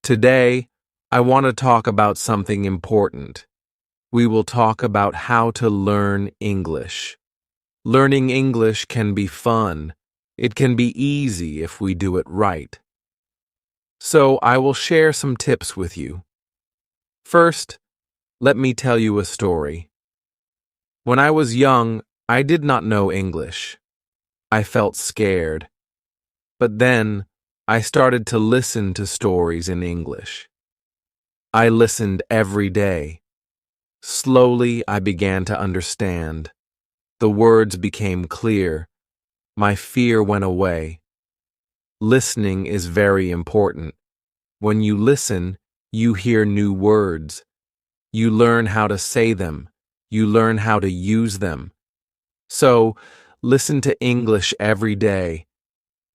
Today, I want to talk about something important. We will talk about how to learn English. Learning English can be fun. It can be easy if we do it right. So, I will share some tips with you. First, let me tell you a story. When I was young, I did not know English. I felt scared. But then, I started to listen to stories in English. I listened every day. Slowly, I began to understand. The words became clear. My fear went away. Listening is very important. When you listen, you hear new words. You learn how to say them. You learn how to use them. So, listen to English every day.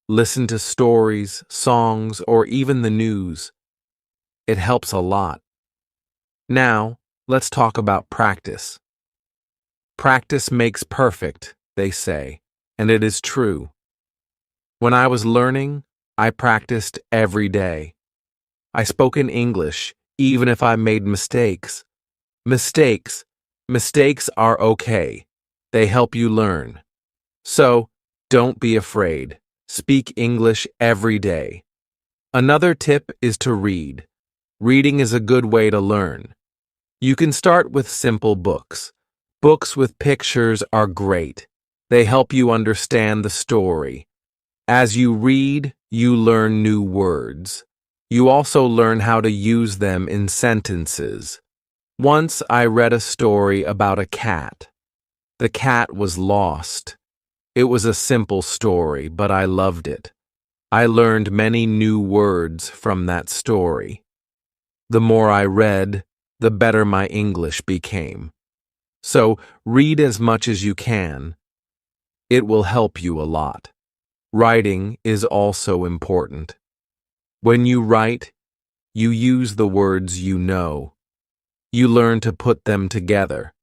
Listen to stories, songs, or even the news. It helps a lot. Now, let's talk about practice. Practice makes perfect, they say, and it is true. When I was learning, I practiced every day. I spoke in English, even if I made mistakes. Mistakes are okay. They help you learn. So, don't be afraid. Speak English every day. Another tip is to read. Reading is a good way to learn. You can start with simple books. Books with pictures are great. They help you understand the story. As you read, you learn new words. You also learn how to use them in sentences. Once I read a story about a cat. The cat was lost. It was a simple story, but I loved it. I learned many new words from that story. The more I read, the better my English became. So, read as much as you can. It will help you a lot. Writing is also important. When you write, you use the words you know. You learn to put them together.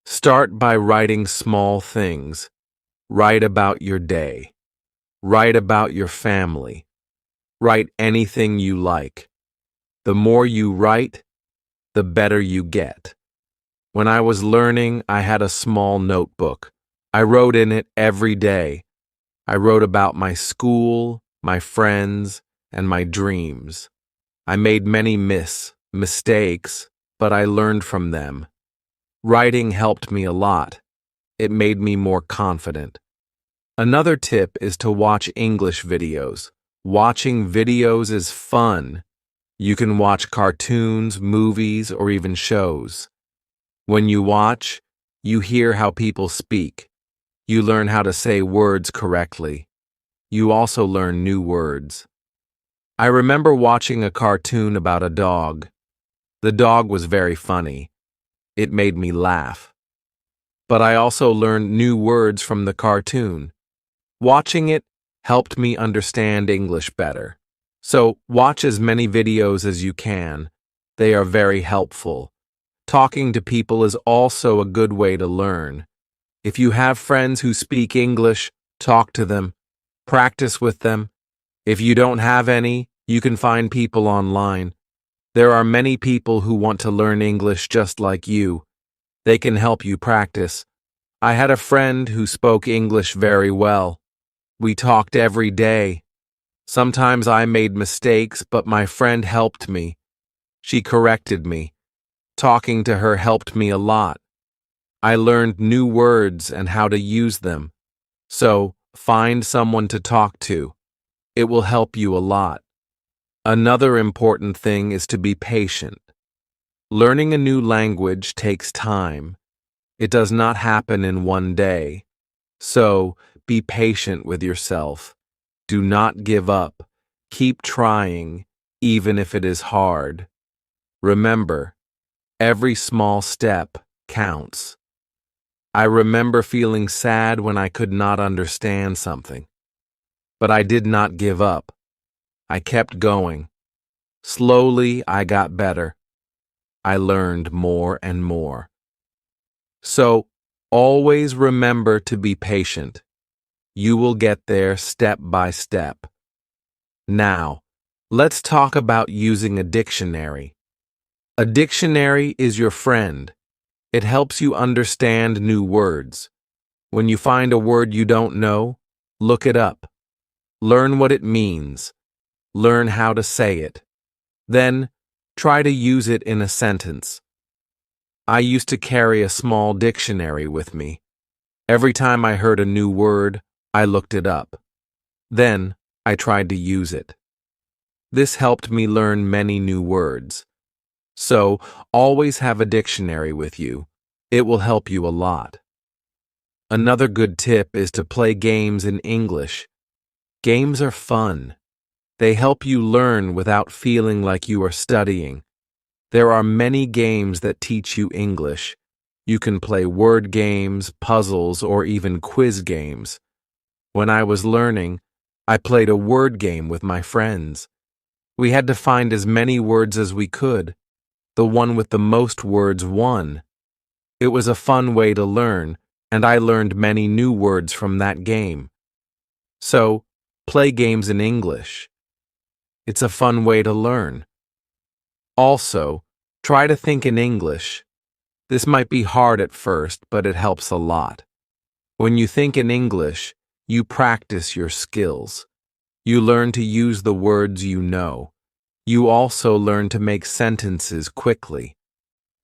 Start by writing small things. Write about your day. Write about your family. Write anything you like. The more you write, the better you get. When I was learning, I had a small notebook. I wrote in it every day. I wrote about my school, my friends, and my dreams. I made many mistakes, but I learned from them. Writing helped me a lot. It made me more confident. Another tip is to watch English videos. Watching videos is fun. You can watch cartoons, movies, or even shows. When you watch, you hear how people speak. You learn how to say words correctly. You also learn new words. I remember watching a cartoon about a dog. The dog was very funny. It made me laugh. But I also learned new words from the cartoon. Watching it helped me understand English better. So, watch as many videos as you can. They are very helpful. Talking to people is also a good way to learn. If you have friends who speak English, talk to them. Practice with them. If you don't have any, you can find people online. There are many people who want to learn English just like you. They can help you practice. I had a friend who spoke English very well. We talked every day. Sometimes I made mistakes, but my friend helped me. She corrected me. Talking to her helped me a lot. I learned new words and how to use them. So, find someone to talk to. It will help you a lot. Another important thing is to be patient. Learning a new language takes time. It does not happen in one day. So, be patient with yourself. Do not give up. Keep trying, even if it is hard. Remember, every small step counts. I remember feeling sad when I could not understand something. But I did not give up. I kept going. Slowly, I got better. I learned more and more. So, always remember to be patient. You will get there step by step. Now, Let's talk about using a dictionary. A dictionary is your friend. It helps you understand new words. When you find a word you don't know, look it up. Learn what it means. Learn how to say it. Then, try to use it in a sentence. I used to carry a small dictionary with me. Every time I heard a new word, I looked it up. Then, I tried to use it. This helped me learn many new words. So, always have a dictionary with you. It will help you a lot. Another good tip is to play games in English. Games are fun. They help you learn without feeling like you are studying. There are many games that teach you English. You can play word games, puzzles, or even quiz games. When I was learning, I played a word game with my friends. We had to find as many words as we could. The one with the most words won. It was a fun way to learn, and I learned many new words from that game. So, play games in English. It's a fun way to learn. Also, try to think in English. This might be hard at first, but it helps a lot. When you think in English, you practice your skills. You learn to use the words you know. You also learn to make sentences quickly.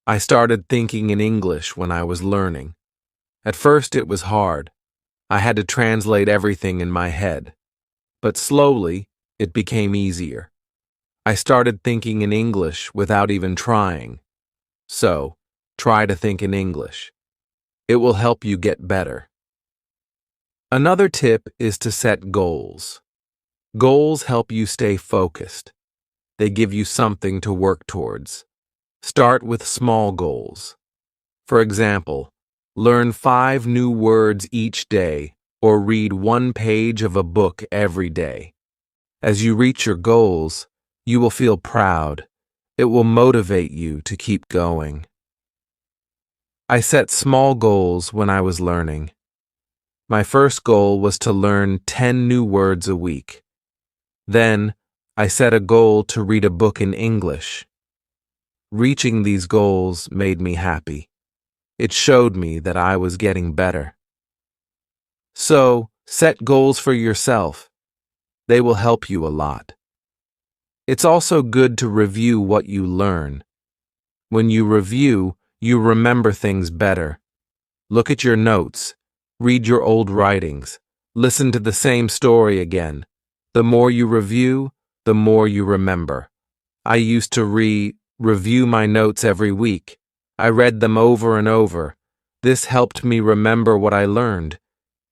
I started thinking in English when I was learning. At first it was hard. I had to translate everything in my head. But slowly, it became easier. I started thinking in English without even trying. So, try to think in English. It will help you get better. Another tip is to set goals. Goals help you stay focused. They give you something to work towards. Start with small goals. For example, learn 5 new words each day or read 1 page of a book every day. As you reach your goals, you will feel proud. It will motivate you to keep going. I set small goals when I was learning. My first goal was to learn 10 new words a week. Then, I set a goal to read a book in English. Reaching these goals made me happy. It showed me that I was getting better. So, set goals for yourself. They will help you a lot. It's also good to review what you learn. When you review, you remember things better. Look at your notes. Read your old writings. Listen to the same story again. The more you review, the more you remember. I used to review my notes every week. I read them over and over. This helped me remember what I learned.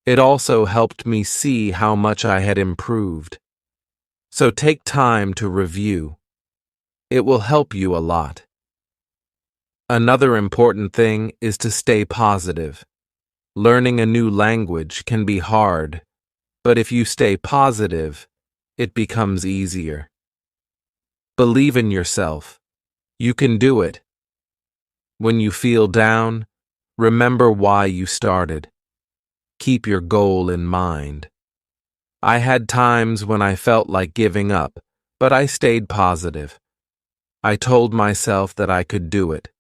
It also helped me see how much I had improved. So take time to review. It will help you a lot. Another important thing is to stay positive. Learning a new language can be hard, but if you stay positive, it becomes easier. Believe in yourself. You can do it. When you feel down, remember why you started. Keep your goal in mind. I had times when I felt like giving up, but I stayed positive. I told myself that I could do it,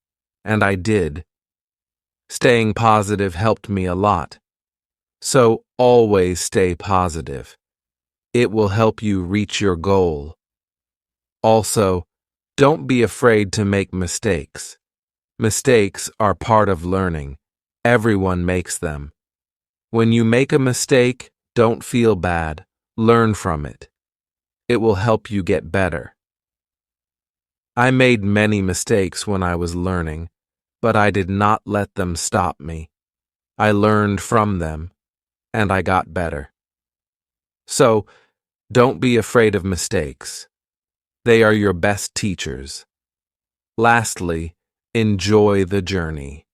and I did. Staying positive helped me a lot. So always stay positive. It will help you reach your goal. Also, don't be afraid to make mistakes. Mistakes are part of learning. Everyone makes them. When you make a mistake, don't feel bad. Learn from it. It will help you get better. I made many mistakes when I was learning, but I did not let them stop me. I learned from them, and I got better. So, don't be afraid of mistakes. They are your best teachers. Lastly, enjoy the journey.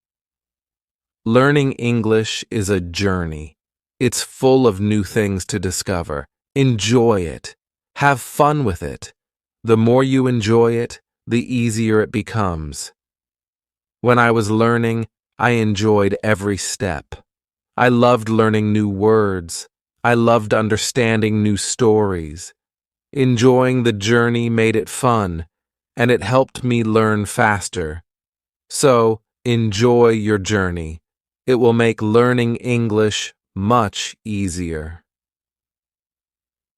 Learning English is a journey. It's full of new things to discover. Enjoy it. Have fun with it. The more you enjoy it, the easier it becomes. When I was learning, I enjoyed every step. I loved learning new words. I loved understanding new stories. Enjoying the journey made it fun, and it helped me learn faster. So, enjoy your journey. It will make learning English much easier.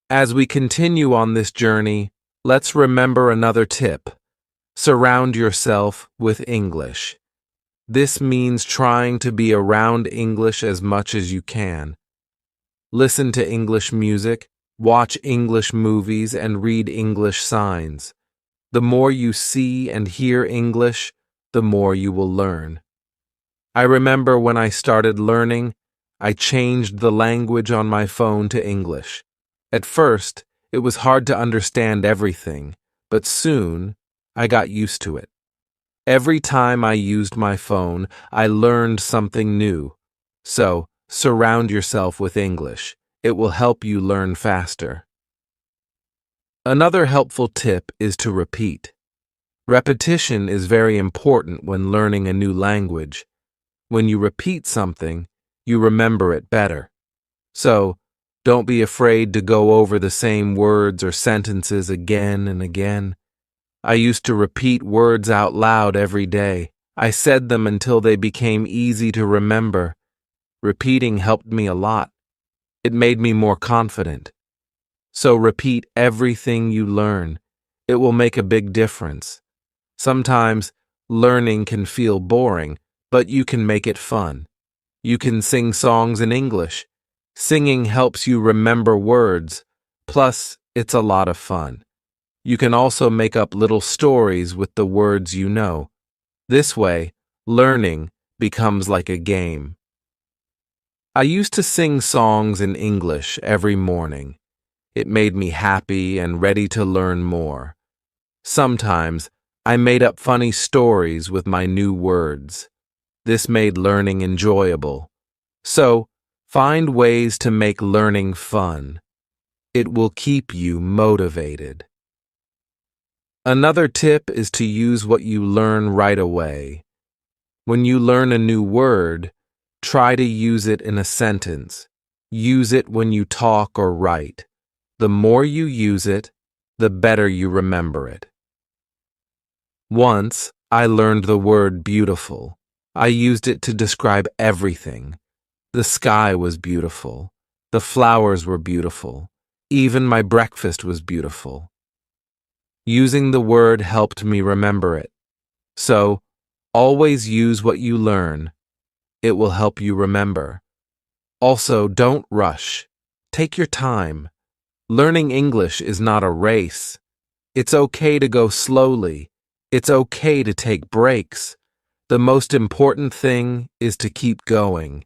As we continue on this journey, let's remember another tip. Surround yourself with English. This means trying to be around English as much as you can. Listen to English music, watch English movies, and read English signs. The more you see and hear English, the more you will learn. I remember when I started learning, I changed the language on my phone to English. At first, it was hard to understand everything, but soon, I got used to it. Every time I used my phone, I learned something new. So, surround yourself with English. It will help you learn faster. Another helpful tip is to repeat. Repetition is very important when learning a new language. When you repeat something, you remember it better. So, don't be afraid to go over the same words or sentences again and again. I used to repeat words out loud every day. I said them until they became easy to remember. Repeating helped me a lot. It made me more confident. So repeat everything you learn. It will make a big difference. Sometimes learning can feel boring, but you can make it fun. You can sing songs in English. Singing helps you remember words. Plus, it's a lot of fun. You can also make up little stories with the words you know. This way, learning becomes like a game. I used to sing songs in English every morning. It made me happy and ready to learn more. Sometimes, I made up funny stories with my new words. This made learning enjoyable. So, find ways to make learning fun. It will keep you motivated. Another tip is to use what you learn right away. When you learn a new word, try to use it in a sentence. Use it when you talk or write. The more you use it, the better you remember it. Once, I learned the word beautiful. I used it to describe everything. The sky was beautiful. The flowers were beautiful. Even my breakfast was beautiful. Using the word helped me remember it. So, always use what you learn. It will help you remember. Also, don't rush. Take your time. Learning English is not a race. It's okay to go slowly. It's okay to take breaks. The most important thing is to keep going.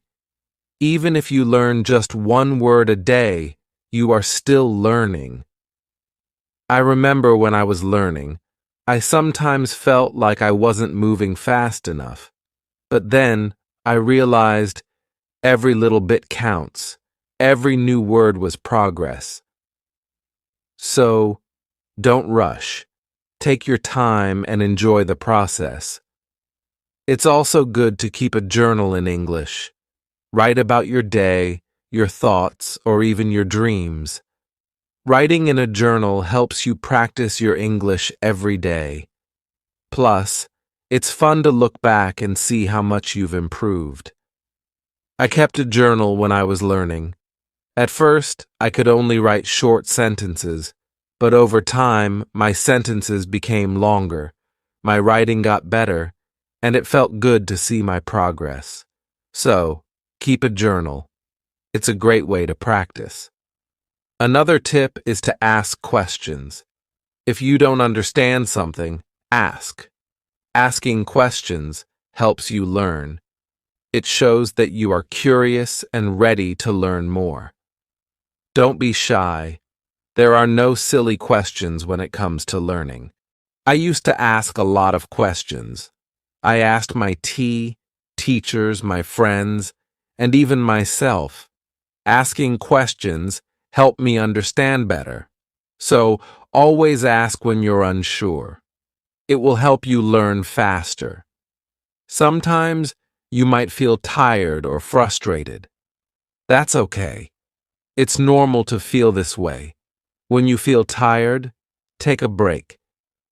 Even if you learn just one word a day, you are still learning. I remember when I was learning, I sometimes felt like I wasn't moving fast enough. But then I realized every little bit counts. Every new word was progress. So, don't rush. Take your time and enjoy the process. It's also good to keep a journal in English. Write about your day, your thoughts, or even your dreams. Writing in a journal helps you practice your English every day. Plus, it's fun to look back and see how much you've improved. I kept a journal when I was learning. At first, I could only write short sentences, but over time, my sentences became longer. My writing got better, and it felt good to see my progress. So, keep a journal. It's a great way to practice. Another tip is to ask questions. If you don't understand something, ask. Asking questions helps you learn. It shows that you are curious and ready to learn more. Don't be shy. There are no silly questions when it comes to learning. I used to ask a lot of questions. I asked my teachers, my friends, and even myself. Asking questions helped me understand better. So, always ask when you're unsure. It will help you learn faster. Sometimes you might feel tired or frustrated. That's okay. It's normal to feel this way. When you feel tired, take a break.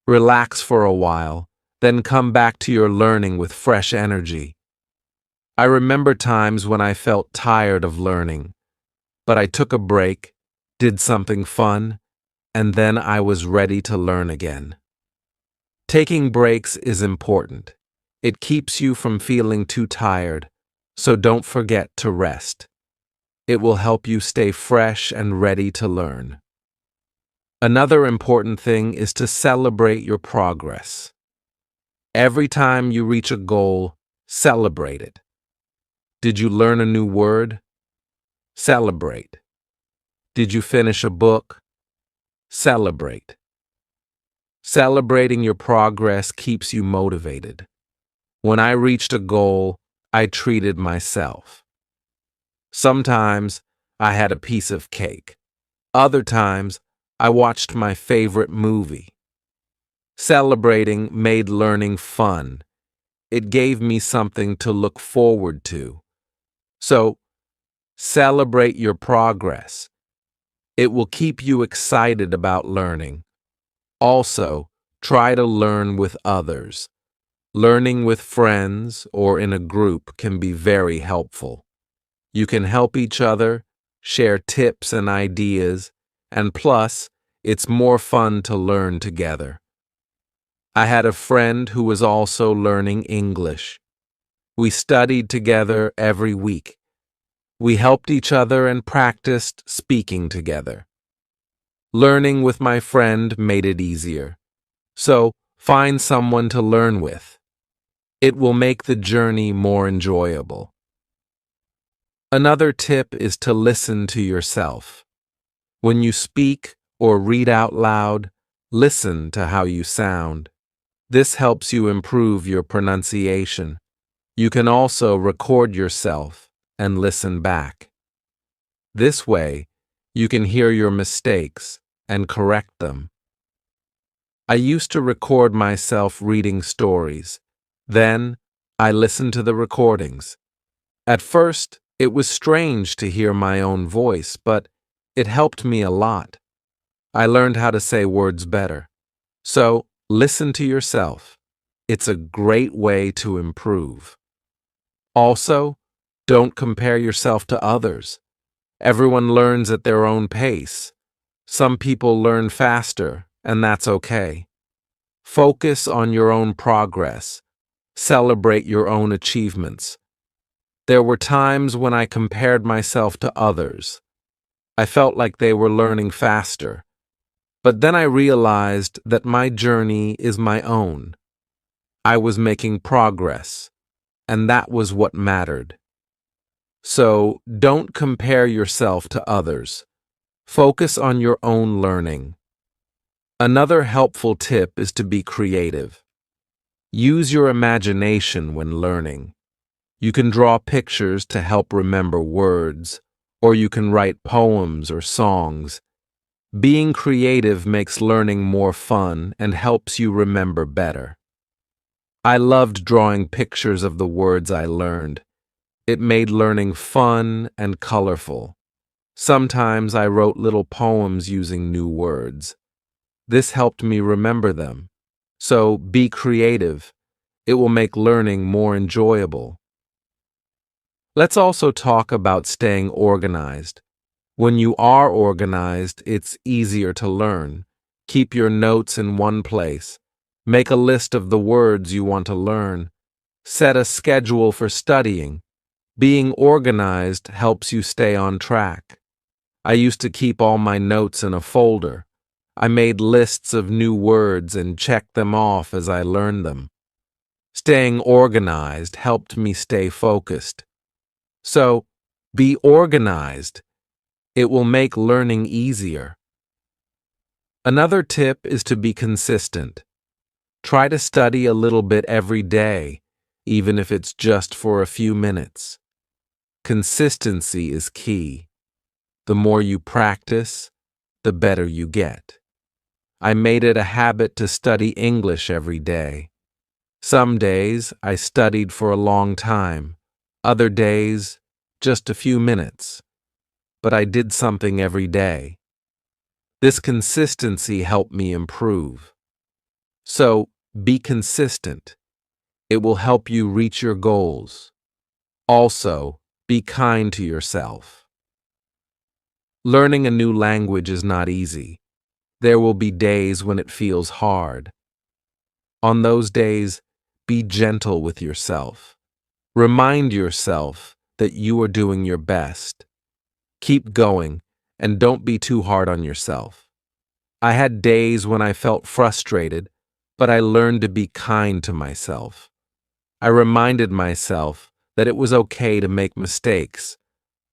Relax for a while, then come back to your learning with fresh energy. I remember times when I felt tired of learning, but I took a break, did something fun, and then I was ready to learn again. Taking breaks is important. It keeps you from feeling too tired, so don't forget to rest. It will help you stay fresh and ready to learn. Another important thing is to celebrate your progress. Every time you reach a goal, celebrate it. Did you learn a new word? Celebrate. Did you finish a book? Celebrate. Celebrating your progress keeps you motivated. When I reached a goal, I treated myself. Sometimes I had a piece of cake. Other times, I watched my favorite movie. Celebrating made learning fun. It gave me something to look forward to. So, celebrate your progress. It will keep you excited about learning. Also, try to learn with others. Learning with friends or in a group can be very helpful. You can help each other, share tips and ideas, and plus, it's more fun to learn together. I had a friend who was also learning English. We studied together every week. We helped each other and practiced speaking together. Learning with my friend made it easier. So, find someone to learn with. It will make the journey more enjoyable. Another tip is to listen to yourself. When you speak or read out loud, listen to how you sound. This helps you improve your pronunciation. You can also record yourself and listen back. This way, you can hear your mistakes and correct them. I used to record myself reading stories. Then, I listened to the recordings. At first, it was strange to hear my own voice, but it helped me a lot. I learned how to say words better. So, listen to yourself. It's a great way to improve. Also, don't compare yourself to others. Everyone learns at their own pace. Some people learn faster, and that's okay. Focus on your own progress. Celebrate your own achievements. There were times when I compared myself to others. I felt like they were learning faster. But then I realized that my journey is my own. I was making progress, and that was what mattered. So, don't compare yourself to others. Focus on your own learning. Another helpful tip is to be creative. Use your imagination when learning. You can draw pictures to help remember words, or you can write poems or songs. Being creative makes learning more fun and helps you remember better. I loved drawing pictures of the words I learned. It made learning fun and colorful. Sometimes I wrote little poems using new words. This helped me remember them. So be creative. It will make learning more enjoyable. Let's also talk about staying organized. When you are organized, it's easier to learn. Keep your notes in one place. Make a list of the words you want to learn. Set a schedule for studying. Being organized helps you stay on track. I used to keep all my notes in a folder. I made lists of new words and checked them off as I learned them. Staying organized helped me stay focused. So, be organized. It will make learning easier. Another tip is to be consistent. Try to study a little bit every day, even if it's just for a few minutes. Consistency is key. The more you practice, the better you get. I made it a habit to study English every day. Some days I studied for a long time, other days just a few minutes. But I did something every day. This consistency helped me improve. So, be consistent. It will help you reach your goals. Also, be kind to yourself. Learning a new language is not easy. There will be days when it feels hard. On those days, be gentle with yourself. Remind yourself that you are doing your best. Keep going and don't be too hard on yourself. I had days when I felt frustrated, but I learned to be kind to myself. I reminded myself that it was okay to make mistakes.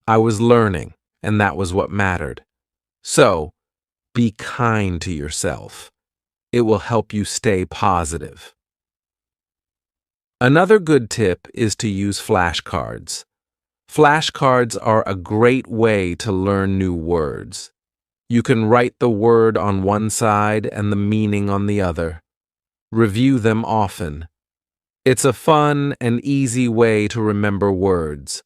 I was learning, and that was what mattered. So, be kind to yourself. It will help you stay positive. Another good tip is to use flashcards. Flashcards are a great way to learn new words. You can write the word on one side and the meaning on the other. Review them often. It's a fun and easy way to remember words.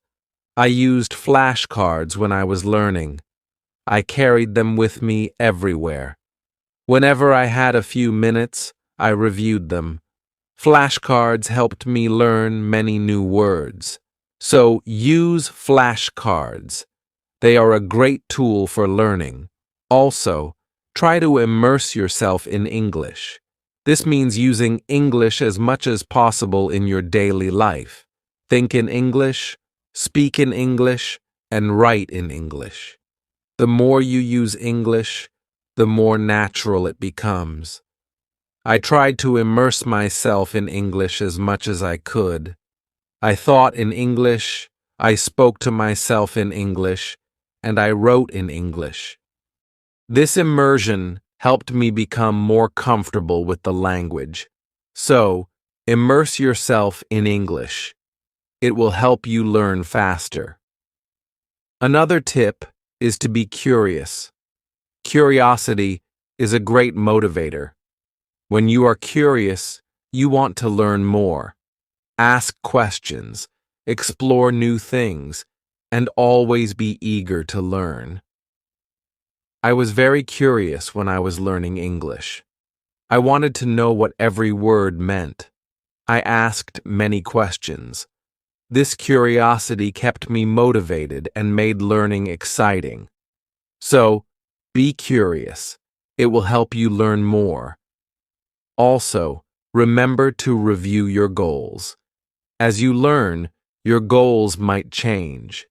I used flashcards when I was learning. I carried them with me everywhere. Whenever I had a few minutes, I reviewed them. Flashcards helped me learn many new words. So use flashcards. They are a great tool for learning. Also, try to immerse yourself in English. This means using English as much as possible in your daily life. Think in English, speak in English, and write in English. The more you use English, the more natural it becomes. I tried to immerse myself in English as much as I could. I thought in English, I spoke to myself in English, and I wrote in English. This immersion helped me become more comfortable with the language. So, immerse yourself in English. It will help you learn faster. Another tip is to be curious. Curiosity is a great motivator. When you are curious, you want to learn more. Ask questions, explore new things, and always be eager to learn. I was very curious when I was learning English. I wanted to know what every word meant. I asked many questions. This curiosity kept me motivated and made learning exciting. So, be curious. It will help you learn more. Also, remember to review your goals. As you learn, your goals might change.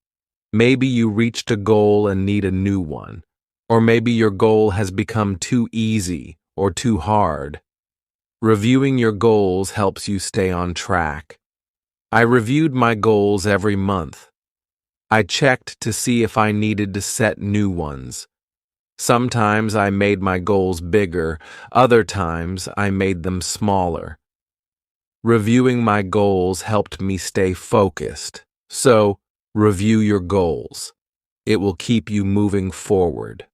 Maybe you reached a goal and need a new one. Or maybe your goal has become too easy or too hard. Reviewing your goals helps you stay on track. I reviewed my goals every month. I checked to see if I needed to set new ones. Sometimes I made my goals bigger, other times I made them smaller. Reviewing my goals helped me stay focused. So, review your goals. It will keep you moving forward.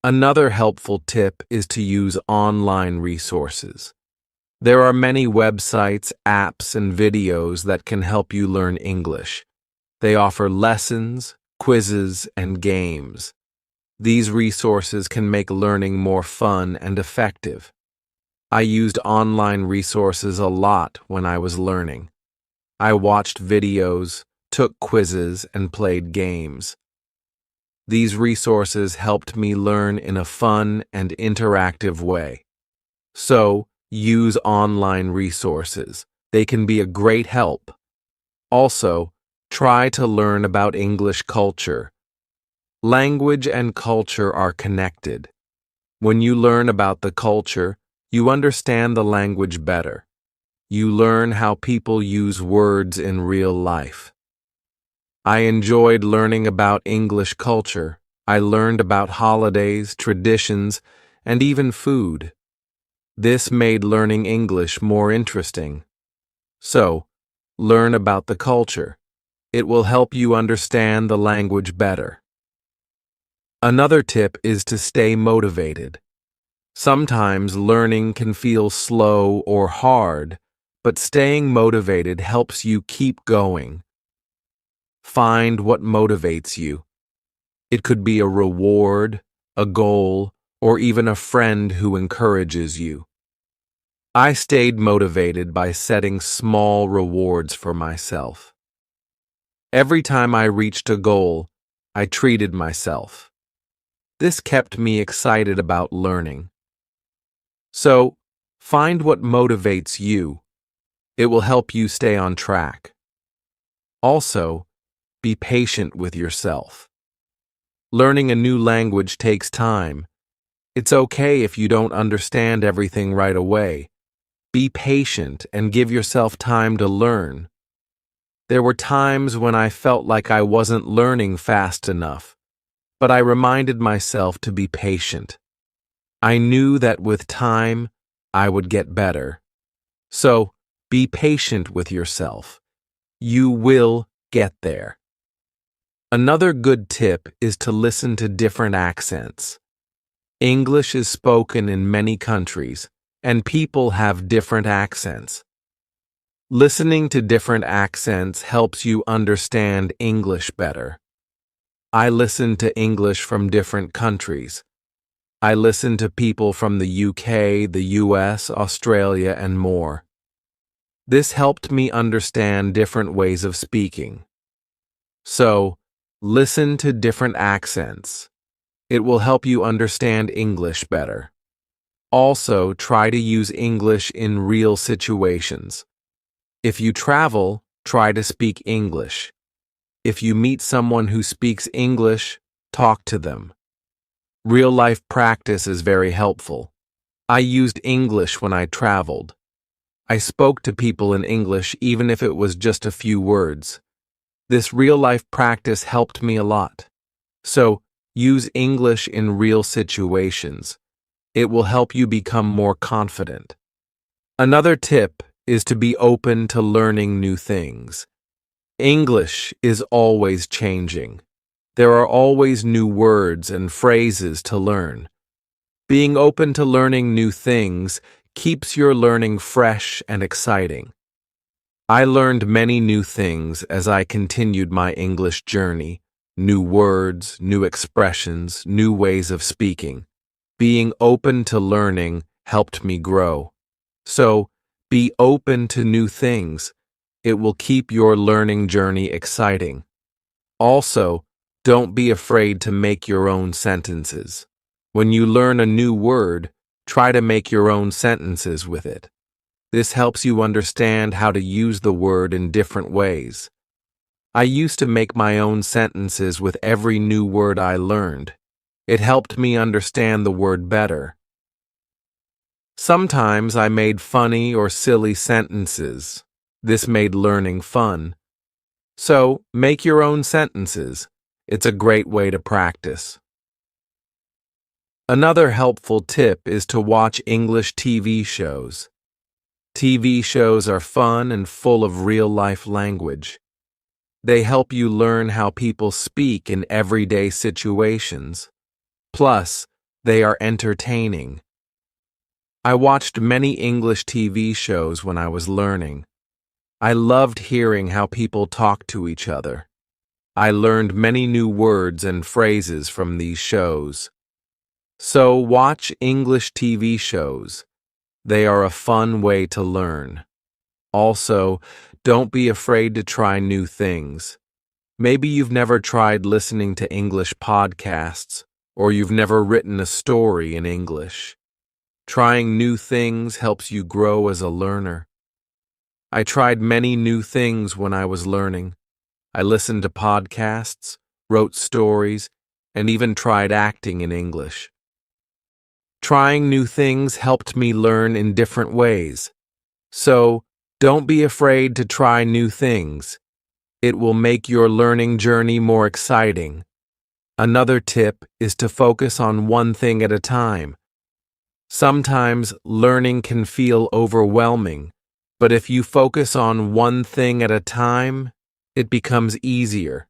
Another helpful tip is to use online resources. There are many websites, apps, and videos that can help you learn English. They offer lessons, quizzes, and games. These resources can make learning more fun and effective. I used online resources a lot when I was learning. I watched videos, took quizzes, and played games. These resources helped me learn in a fun and interactive way. So, use online resources. They can be a great help. Also, try to learn about English culture. Language and culture are connected. When you learn about the culture, you understand the language better. You learn how people use words in real life. I enjoyed learning about English culture. I learned about holidays, traditions, and even food. This made learning English more interesting. So, learn about the culture. It will help you understand the language better. Another tip is to stay motivated. Sometimes learning can feel slow or hard, but staying motivated helps you keep going. Find what motivates you. It could be a reward, a goal, or even a friend who encourages you. I stayed motivated by setting small rewards for myself. Every time I reached a goal, I treated myself. This kept me excited about learning. So, find what motivates you. It will help you stay on track. Also, be patient with yourself. Learning a new language takes time. It's okay if you don't understand everything right away. Be patient and give yourself time to learn. There were times when I felt like I wasn't learning fast enough, but I reminded myself to be patient. I knew that with time, I would get better. So, be patient with yourself. You will get there. Another good tip is to listen to different accents. English is spoken in many countries, and people have different accents. Listening to different accents helps you understand English better. I listen to English from different countries. I listen to people from the UK, the US, Australia, and more. This helped me understand different ways of speaking. So, listen to different accents. It will help you understand English better. Also, try to use English in real situations. If you travel, try to speak English. If you meet someone who speaks English, talk to them. Real-life practice is very helpful. I used English when I traveled. I spoke to people in English even if it was just a few words. This real-life practice helped me a lot. So, use English in real situations. It will help you become more confident. Another tip is to be open to learning new things. English is always changing. There are always new words and phrases to learn. Being open to learning new things keeps your learning fresh and exciting. I learned many new things as I continued my English journey. New words, new expressions, new ways of speaking. Being open to learning helped me grow. So, be open to new things. It will keep your learning journey exciting. Also, don't be afraid to make your own sentences. When you learn a new word, try to make your own sentences with it. This helps you understand how to use the word in different ways. I used to make my own sentences with every new word I learned. It helped me understand the word better. Sometimes I made funny or silly sentences. This made learning fun. So, make your own sentences. It's a great way to practice. Another helpful tip is to watch English TV shows. TV shows are fun and full of real-life language. They help you learn how people speak in everyday situations. Plus, they are entertaining. I watched many English TV shows when I was learning. I loved hearing how people talk to each other. I learned many new words and phrases from these shows. So watch English TV shows. They are a fun way to learn. Also, don't be afraid to try new things. Maybe you've never tried listening to English podcasts, or you've never written a story in English. Trying new things helps you grow as a learner. I tried many new things when I was learning. I listened to podcasts, wrote stories, and even tried acting in English. Trying new things helped me learn in different ways. So, don't be afraid to try new things. It will make your learning journey more exciting. Another tip is to focus on one thing at a time. Sometimes learning can feel overwhelming, but if you focus on one thing at a time, it becomes easier.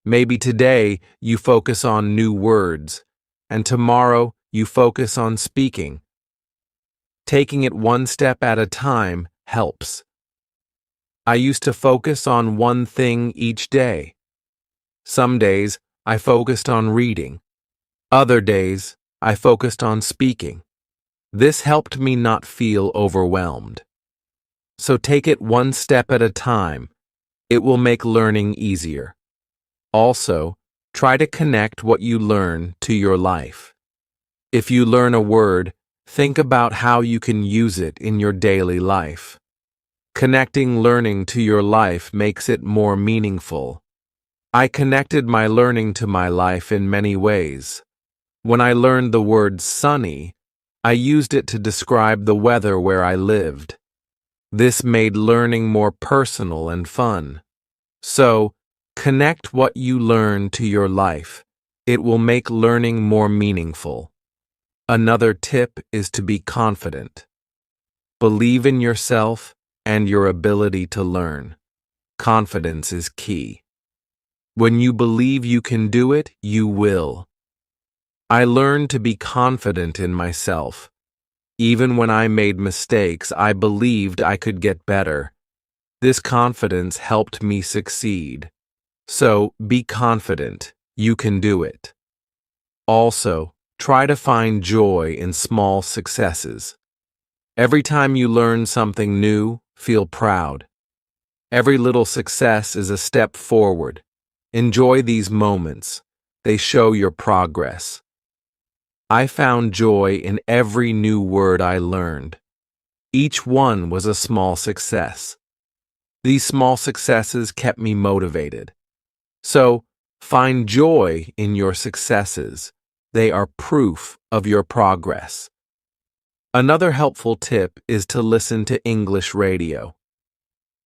Maybe today you focus on new words, and tomorrow you focus on speaking. Taking it one step at a time helps. I used to focus on one thing each day. Some days I focused on reading. Other days, I focused on speaking. This helped me not feel overwhelmed. So take it one step at a time. It will make learning easier. Also, try to connect what you learn to your life. If you learn a word, think about how you can use it in your daily life. Connecting learning to your life makes it more meaningful. I connected my learning to my life in many ways. When I learned the word sunny, I used it to describe the weather where I lived. This made learning more personal and fun. So, connect what you learn to your life. It will make learning more meaningful. Another tip is to be confident. Believe in yourself and your ability to learn. Confidence is key. When you believe you can do it, you will. I learned to be confident in myself. Even when I made mistakes, I believed I could get better. This confidence helped me succeed. So, be confident. You can do it. Also, try to find joy in small successes. Every time you learn something new, feel proud. Every little success is a step forward. Enjoy these moments. They show your progress. I found joy in every new word I learned. Each one was a small success. These small successes kept me motivated. So, find joy in your successes. They are proof of your progress. Another helpful tip is to listen to English radio.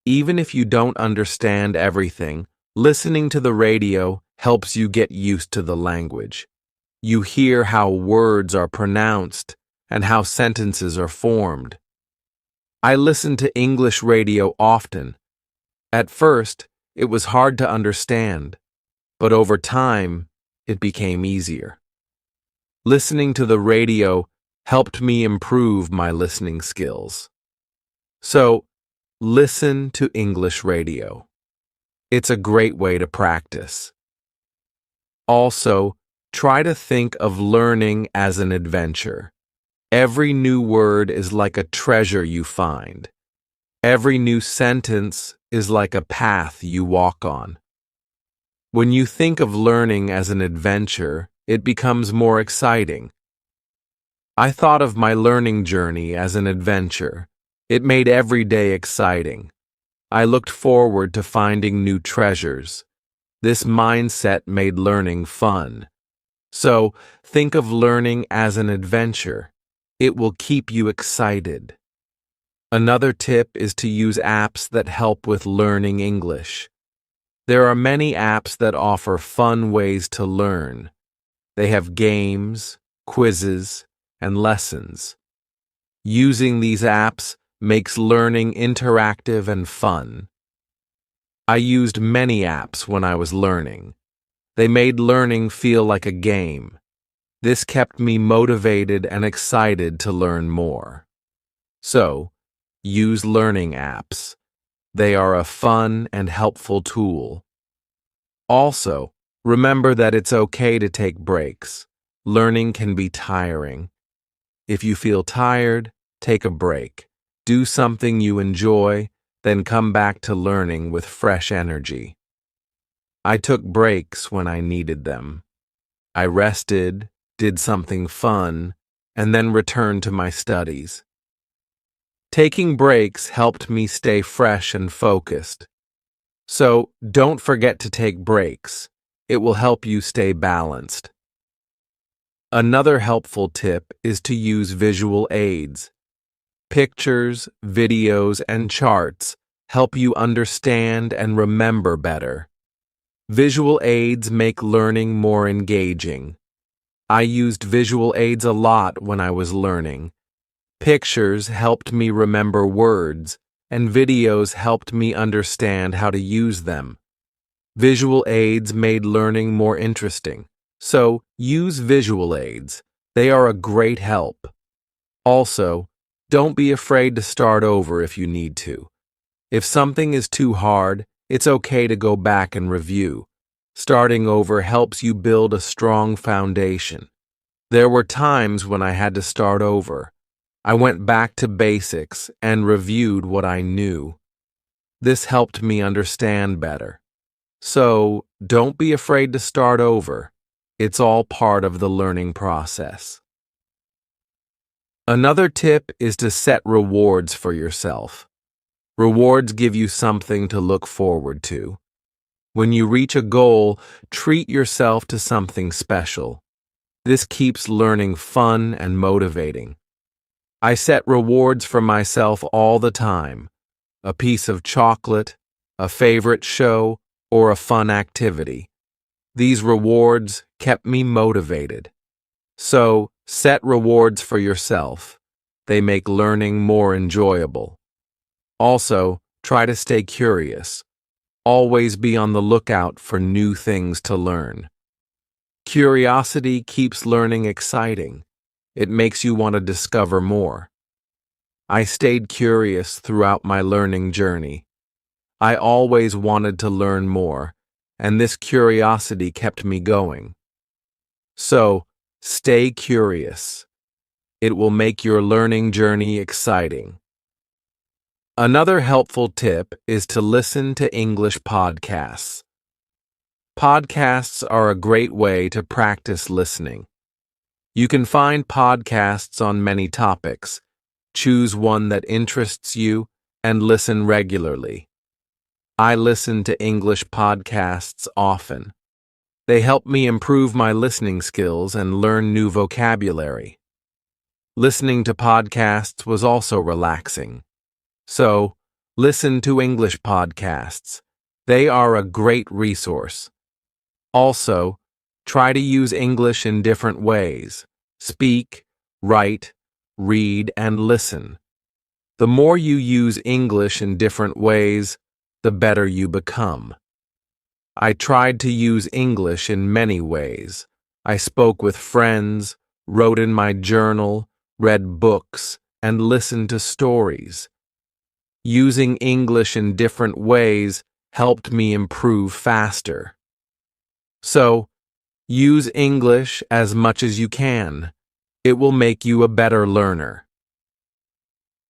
Even if you don't understand everything, listening to the radio helps you get used to the language. You hear how words are pronounced and how sentences are formed. I listen to English radio often. At first, it was hard to understand, but over time, it became easier. Listening to the radio helped me improve my listening skills. So, listen to English radio. It's a great way to practice. Also, try to think of learning as an adventure. Every new word is like a treasure you find. Every new sentence is like a path you walk on. When you think of learning as an adventure, it becomes more exciting. I thought of my learning journey as an adventure. It made every day exciting. I looked forward to finding new treasures. This mindset made learning fun. So, think of learning as an adventure. It will keep you excited. Another tip is to use apps that help with learning English. There are many apps that offer fun ways to learn. They have games, quizzes, and lessons. Using these apps makes learning interactive and fun. I used many apps when I was learning. They made learning feel like a game. This kept me motivated and excited to learn more. So, use learning apps. They are a fun and helpful tool. Also, remember that it's okay to take breaks. Learning can be tiring. If you feel tired, take a break. Do something you enjoy, then come back to learning with fresh energy. I took breaks when I needed them. I rested, did something fun, and then returned to my studies. Taking breaks helped me stay fresh and focused. So, don't forget to take breaks. It will help you stay balanced. Another helpful tip is to use visual aids. Pictures, videos, and charts help you understand and remember better. Visual aids make learning more engaging. I used visual aids a lot when I was learning. Pictures helped me remember words, and videos helped me understand how to use them. Visual aids made learning more interesting, so use visual aids. They are a great help. Also, don't be afraid to start over if you need to. If something is too hard, it's okay to go back and review. Starting over helps you build a strong foundation. There were times when I had to start over. I went back to basics and reviewed what I knew. This helped me understand better. So, don't be afraid to start over. It's all part of the learning process. Another tip is to set rewards for yourself. Rewards give you something to look forward to. When you reach a goal, treat yourself to something special. This keeps learning fun and motivating. I set rewards for myself all the time. A piece of chocolate, a favorite show, or a fun activity. These rewards kept me motivated. So, set rewards for yourself. They make learning more enjoyable. Also, try to stay curious. Always be on the lookout for new things to learn. Curiosity keeps learning exciting. It makes you want to discover more. I stayed curious throughout my learning journey. I always wanted to learn more, and this curiosity kept me going. So, stay curious. It will make your learning journey exciting. Another helpful tip is to listen to English podcasts. Podcasts are a great way to practice listening. You can find podcasts on many topics. Choose one that interests you and listen regularly. I listen to English podcasts often. They help me improve my listening skills and learn new vocabulary. Listening to podcasts was also relaxing. So, listen to English podcasts. They are a great resource. Also, try to use English in different ways. Speak, write, read, and listen. The more you use English in different ways, the better you become. I tried to use English in many ways. I spoke with friends, wrote in my journal, read books, and listened to stories. Using English in different ways helped me improve faster. So, use English as much as you can. It will make you a better learner.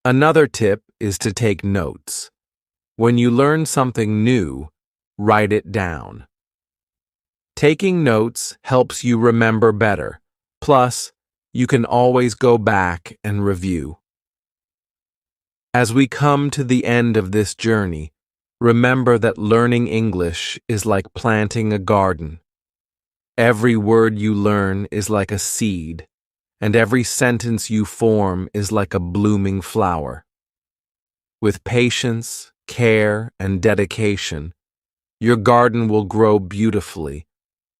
Another tip is to take notes. When you learn something new, write it down. Taking notes helps you remember better. Plus, you can always go back and review. As we come to the end of this journey, remember that learning English is like planting a garden. Every word you learn is like a seed, and every sentence you form is like a blooming flower. With patience, care, and dedication, your garden will grow beautifully,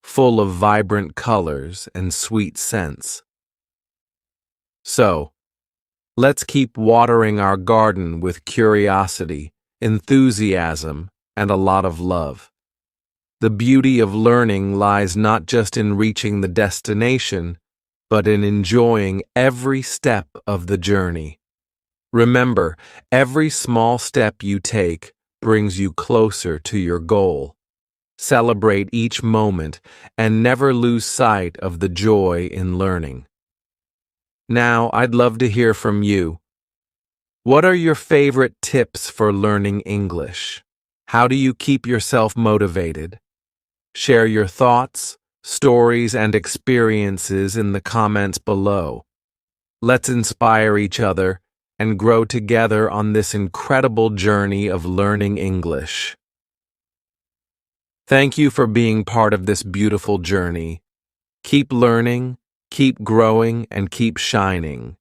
full of vibrant colors and sweet scents. So, let's keep watering our garden with curiosity, enthusiasm, and a lot of love. The beauty of learning lies not just in reaching the destination, but in enjoying every step of the journey. Remember, every small step you take brings you closer to your goal. Celebrate each moment and never lose sight of the joy in learning. Now, I'd love to hear from you. What are your favorite tips for learning English? How do you keep yourself motivated? Share your thoughts, stories, and experiences in the comments below. Let's inspire each other and grow together on this incredible journey of learning English. Thank you for being part of this beautiful journey. Keep learning, keep growing, and keep shining.